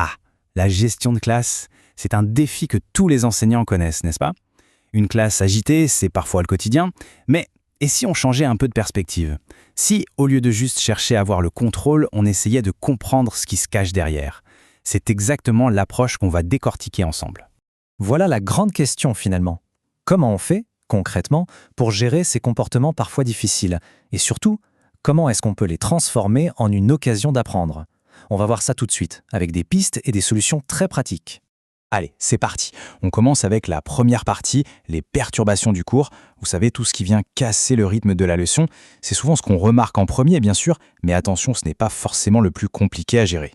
Ah, la gestion de classe, c'est un défi que tous les enseignants connaissent, n'est-ce pas? Une classe agitée, c'est parfois le quotidien, mais et si on changeait un peu de perspective? Si, au lieu de juste chercher à avoir le contrôle, on essayait de comprendre ce qui se cache derrière? C'est exactement l'approche qu'on va décortiquer ensemble. Voilà la grande question finalement. Comment on fait, concrètement, pour gérer ces comportements parfois difficiles? Et surtout, comment est-ce qu'on peut les transformer en une occasion d'apprendre? On va voir ça tout de suite, avec des pistes et des solutions très pratiques. Allez, c'est parti. On commence avec la première partie, les perturbations du cours. Vous savez, tout ce qui vient casser le rythme de la leçon. C'est souvent ce qu'on remarque en premier, bien sûr, mais attention, ce n'est pas forcément le plus compliqué à gérer.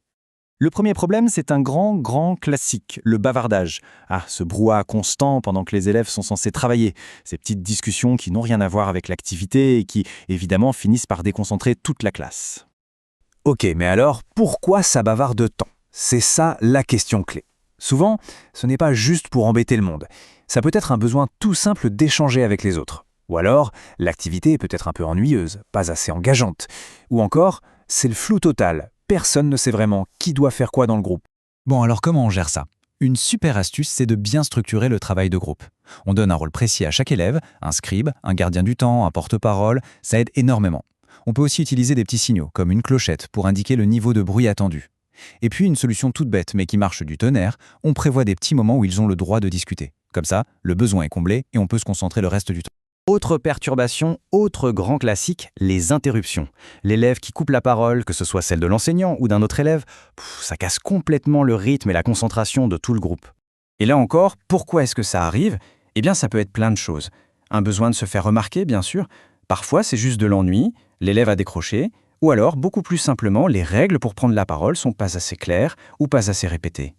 Le premier problème, c'est un grand classique, le bavardage. Ce brouhaha constant pendant que les élèves sont censés travailler. Ces petites discussions qui n'ont rien à voir avec l'activité et qui, évidemment, finissent par déconcentrer toute la classe. Ok, mais alors, pourquoi ça bavarde tant? C'est ça la question clé. Souvent, ce n'est pas juste pour embêter le monde. Ça peut être un besoin tout simple d'échanger avec les autres. Ou alors, l'activité est peut-être un peu ennuyeuse, pas assez engageante. Ou encore, c'est le flou total. Personne ne sait vraiment qui doit faire quoi dans le groupe. Bon, alors comment on gère ça? Une super astuce, c'est de bien structurer le travail de groupe. On donne un rôle précis à chaque élève, un scribe, un gardien du temps, un porte-parole, ça aide énormément. On peut aussi utiliser des petits signaux, comme une clochette, pour indiquer le niveau de bruit attendu. Et puis une solution toute bête, mais qui marche du tonnerre, on prévoit des petits moments où ils ont le droit de discuter. Comme ça, le besoin est comblé et on peut se concentrer le reste du temps. Autre perturbation, autre grand classique, les interruptions. L'élève qui coupe la parole, que ce soit celle de l'enseignant ou d'un autre élève, ça casse complètement le rythme et la concentration de tout le groupe. Et là encore, pourquoi est-ce que ça arrive? Eh bien, ça peut être plein de choses. Un besoin de se faire remarquer, bien sûr. Parfois, c'est juste de l'ennui, l'élève a décroché, ou alors, beaucoup plus simplement, les règles pour prendre la parole sont pas assez claires ou pas assez répétées.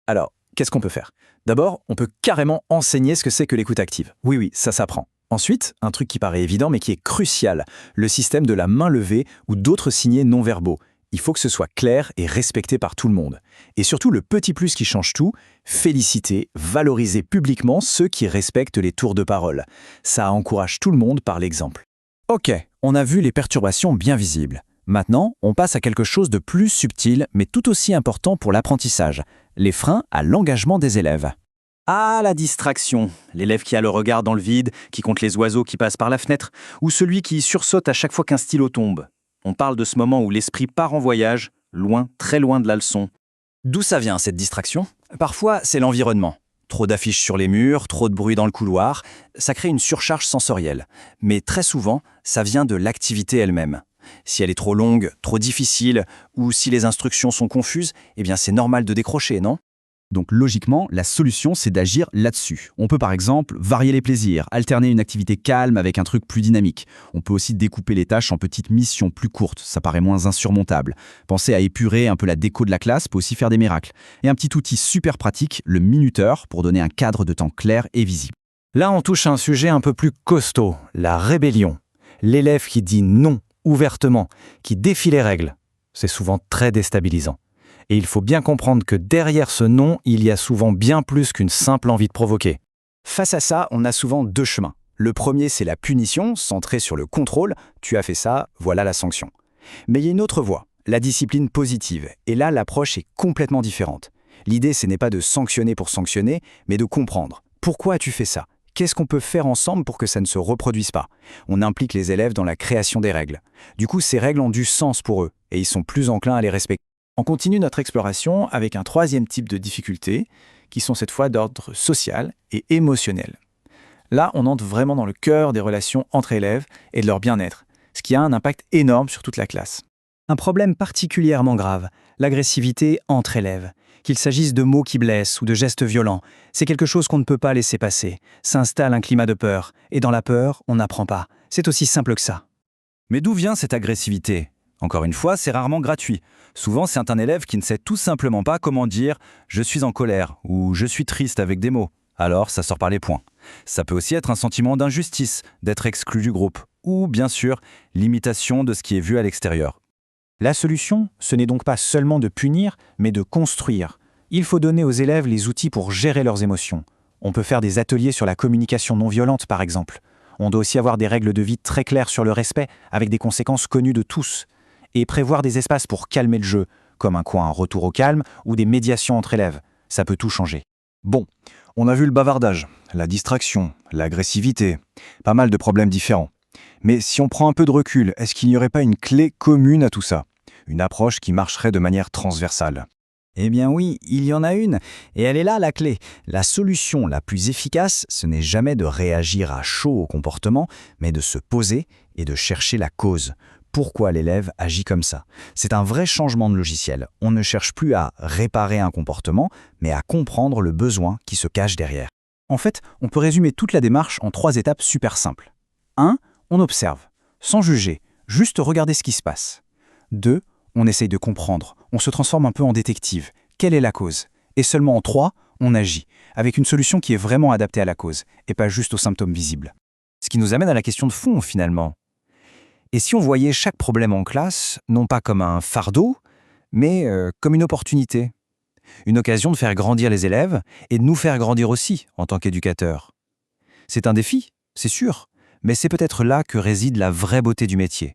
Alors, qu'est-ce qu'on peut faire? D'abord, on peut carrément enseigner ce que c'est que l'écoute active. Oui, ça s'apprend. Ensuite, un truc qui paraît évident mais qui est crucial, le système de la main levée ou d'autres signaux non verbaux. Il faut que ce soit clair et respecté par tout le monde. Et surtout, le petit plus qui change tout, féliciter, valoriser publiquement ceux qui respectent les tours de parole. Ça encourage tout le monde par l'exemple. Ok, on a vu les perturbations bien visibles. Maintenant, on passe à quelque chose de plus subtil mais tout aussi important pour l'apprentissage, les freins à l'engagement des élèves. La distraction. L'élève qui a le regard dans le vide, qui compte les oiseaux qui passent par la fenêtre, ou celui qui sursaute à chaque fois qu'un stylo tombe. On parle de ce moment où l'esprit part en voyage, loin, très loin de la leçon. D'où ça vient cette distraction? Parfois, c'est l'environnement. Trop d'affiches sur les murs, trop de bruit dans le couloir, ça crée une surcharge sensorielle. Mais très souvent, ça vient de l'activité elle-même. Si elle est trop longue, trop difficile, ou si les instructions sont confuses, eh bien c'est normal de décrocher, non? Donc logiquement, la solution, c'est d'agir là-dessus. On peut par exemple varier les plaisirs, alterner une activité calme avec un truc plus dynamique. On peut aussi découper les tâches en petites missions plus courtes, ça paraît moins insurmontable. Penser à épurer un peu la déco de la classe peut aussi faire des miracles. Et un petit outil super pratique, le minuteur, pour donner un cadre de temps clair et visible. Là, on touche à un sujet un peu plus costaud, la rébellion. L'élève qui dit non ouvertement, qui défie les règles. C'est souvent très déstabilisant. Et il faut bien comprendre que derrière ce non, il y a souvent bien plus qu'une simple envie de provoquer. Face à ça, on a souvent deux chemins. Le premier, c'est la punition, centrée sur le contrôle. Tu as fait ça, voilà la sanction. Mais il y a une autre voie, la discipline positive. Et là, l'approche est complètement différente. L'idée, ce n'est pas de sanctionner pour sanctionner, mais de comprendre. Pourquoi as-tu fait ça? Qu'est-ce qu'on peut faire ensemble pour que ça ne se reproduise pas? On implique les élèves dans la création des règles. Du coup, ces règles ont du sens pour eux, et ils sont plus enclins à les respecter. On continue notre exploration avec un troisième type de difficultés, qui sont cette fois d'ordre social et émotionnel. Là, on entre vraiment dans le cœur des relations entre élèves et de leur bien-être, ce qui a un impact énorme sur toute la classe. Un problème particulièrement grave, l'agressivité entre élèves. Qu'il s'agisse de mots qui blessent ou de gestes violents, c'est quelque chose qu'on ne peut pas laisser passer. S'installe un climat de peur, et dans la peur, on n'apprend pas. C'est aussi simple que ça. Mais d'où vient cette agressivité? Encore une fois, c'est rarement gratuit. Souvent, c'est un élève qui ne sait tout simplement pas comment dire « je suis en colère » ou « je suis triste » avec des mots. Alors, ça sort par les poings. Ça peut aussi être un sentiment d'injustice, d'être exclu du groupe, ou bien sûr, l'imitation de ce qui est vu à l'extérieur. La solution, ce n'est donc pas seulement de punir, mais de construire. Il faut donner aux élèves les outils pour gérer leurs émotions. On peut faire des ateliers sur la communication non violente, par exemple. On doit aussi avoir des règles de vie très claires sur le respect, avec des conséquences connues de tous. Et prévoir des espaces pour calmer le jeu, comme un coin retour au calme ou des médiations entre élèves. Ça peut tout changer. Bon, on a vu le bavardage, la distraction, l'agressivité, pas mal de problèmes différents. Mais si on prend un peu de recul, est-ce qu'il n'y aurait pas une clé commune à tout ça? Une approche qui marcherait de manière transversale? Eh bien oui, il y en a une, et elle est là la clé. La solution la plus efficace, ce n'est jamais de réagir à chaud au comportement, mais de se poser et de chercher la cause. Pourquoi l'élève agit comme ça? C'est un vrai changement de logiciel. On ne cherche plus à réparer un comportement, mais à comprendre le besoin qui se cache derrière. En fait, on peut résumer toute la démarche en 3 étapes super simples. 1. On observe, sans juger, juste regarder ce qui se passe. 2. On essaye de comprendre, on se transforme un peu en détective. Quelle est la cause? Et seulement en 3, on agit, avec une solution qui est vraiment adaptée à la cause, et pas juste aux symptômes visibles. Ce qui nous amène à la question de fond, finalement. Et si on voyait chaque problème en classe, non pas comme un fardeau, mais comme une opportunité? Une occasion de faire grandir les élèves, et de nous faire grandir aussi, en tant qu'éducateurs. C'est un défi, c'est sûr, mais c'est peut-être là que réside la vraie beauté du métier.